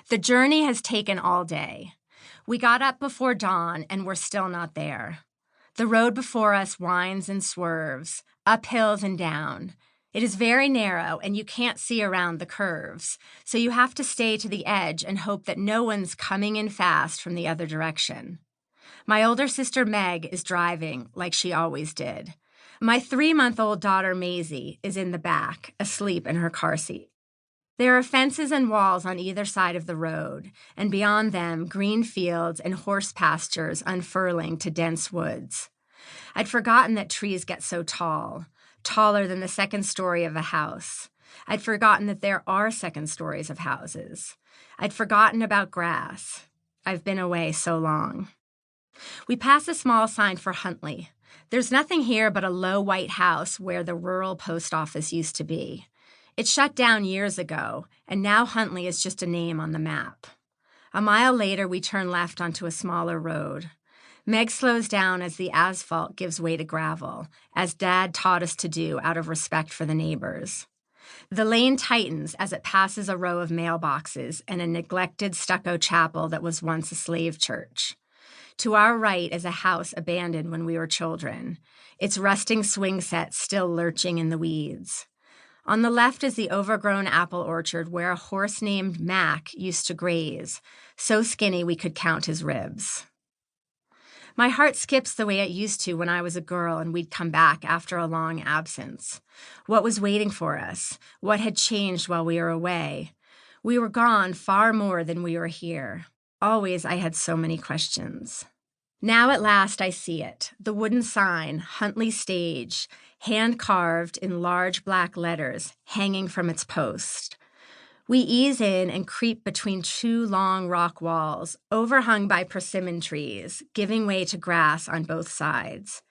The journey has taken all day. We got up before dawn and we're still not there. The road before us winds and swerves, up hills and down. It is very narrow and you can't see around the curves, so you have to stay to the edge and hope that no one's coming in fast from the other direction. My older sister Meg is driving like she always did. My 3-month-old daughter Maisie is in the back, asleep in her car seat. There are fences and walls on either side of the road, and beyond them, green fields and horse pastures unfurling to dense woods. I'd forgotten that trees get so tall, taller than the second story of a house. I'd forgotten that there are second stories of houses. I'd forgotten about grass. I've been away so long. We pass a small sign for Huntley. There's nothing here but a low white house where the rural post office used to be. It shut down years ago, and now Huntley is just a name on the map. A mile later, we turn left onto a smaller road. Meg slows down as the asphalt gives way to gravel, as Dad taught us to do out of respect for the neighbors. The lane tightens as it passes a row of mailboxes and a neglected stucco chapel that was once a slave church. To our right is a house abandoned when we were children, its rusting swing set still lurching in the weeds. On the left is the overgrown apple orchard where a horse named Mac used to graze, so skinny we could count his ribs. My heart skips the way it used to when I was a girl and we'd come back after a long absence. What was waiting for us? What had changed while we were away? We were gone far more than we were here. Always I had so many questions. Now at last I see it, the wooden sign, Huntley Stage, hand-carved in large black letters, hanging from its post. We ease in and creep between 2 long rock walls, overhung by persimmon trees, giving way to grass on both sides.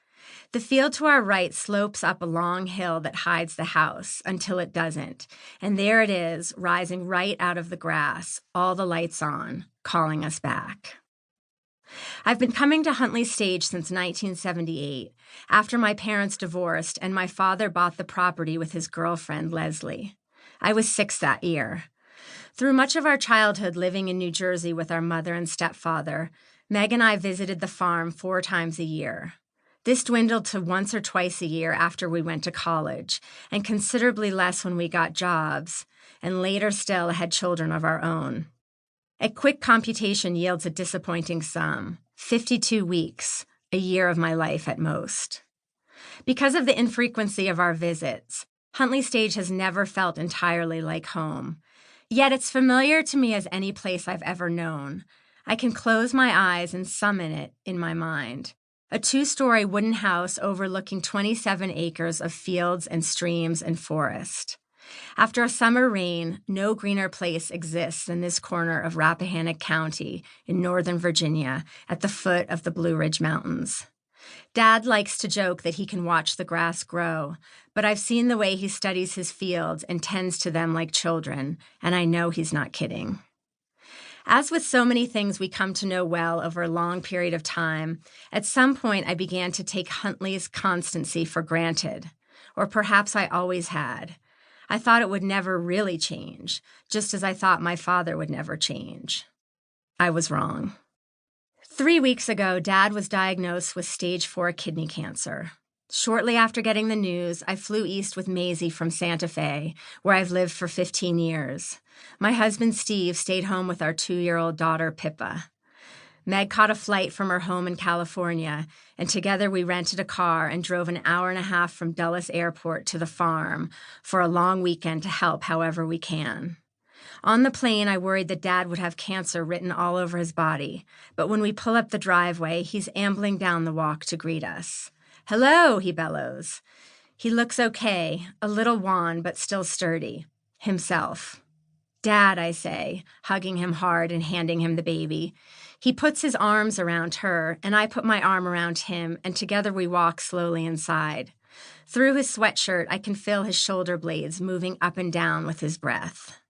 The field to our right slopes up a long hill that hides the house until it doesn't, and there it is, rising right out of the grass, all the lights on, calling us back. I've been coming to Huntley Stage since 1978, after my parents divorced and my father bought the property with his girlfriend, Leslie. I was 6 that year. Through much of our childhood living in New Jersey with our mother and stepfather, Meg and I visited the farm 4 times a year. This dwindled to once or twice a year after we went to college, and considerably less when we got jobs, and later still had children of our own. A quick computation yields a disappointing sum, 52 weeks, a year of my life at most. Because of the infrequency of our visits, Huntley Stage has never felt entirely like home. Yet it's familiar to me as any place I've ever known. I can close my eyes and summon it in my mind. A 2-story wooden house overlooking 27 acres of fields and streams and forest. After a summer rain, no greener place exists than this corner of Rappahannock County in Northern Virginia at the foot of the Blue Ridge Mountains. Dad likes to joke that he can watch the grass grow, but I've seen the way he studies his fields and tends to them like children, and I know he's not kidding. As with so many things we come to know well over a long period of time, at some point I began to take Huntley's constancy for granted, or perhaps I always had. I thought it would never really change, just as I thought my father would never change. I was wrong. 3 weeks ago, Dad was diagnosed with stage 4 kidney cancer. Shortly after getting the news, I flew east with Maisie from Santa Fe, where I've lived for 15 years. My husband, Steve, stayed home with our 2-year-old daughter, Pippa. Meg caught a flight from her home in California, and together we rented a car and drove an hour and a half from Dulles Airport to the farm for a long weekend to help however we can. On the plane, I worried that Dad would have cancer written all over his body, but when we pull up the driveway, he's ambling down the walk to greet us. "Hello," he bellows. He looks okay, a little wan but still sturdy. Himself. "Dad," I say, hugging him hard and handing him the baby. He puts his arms around her, and I put my arm around him, and together we walk slowly inside. Through his sweatshirt, I can feel his shoulder blades moving up and down with his breath.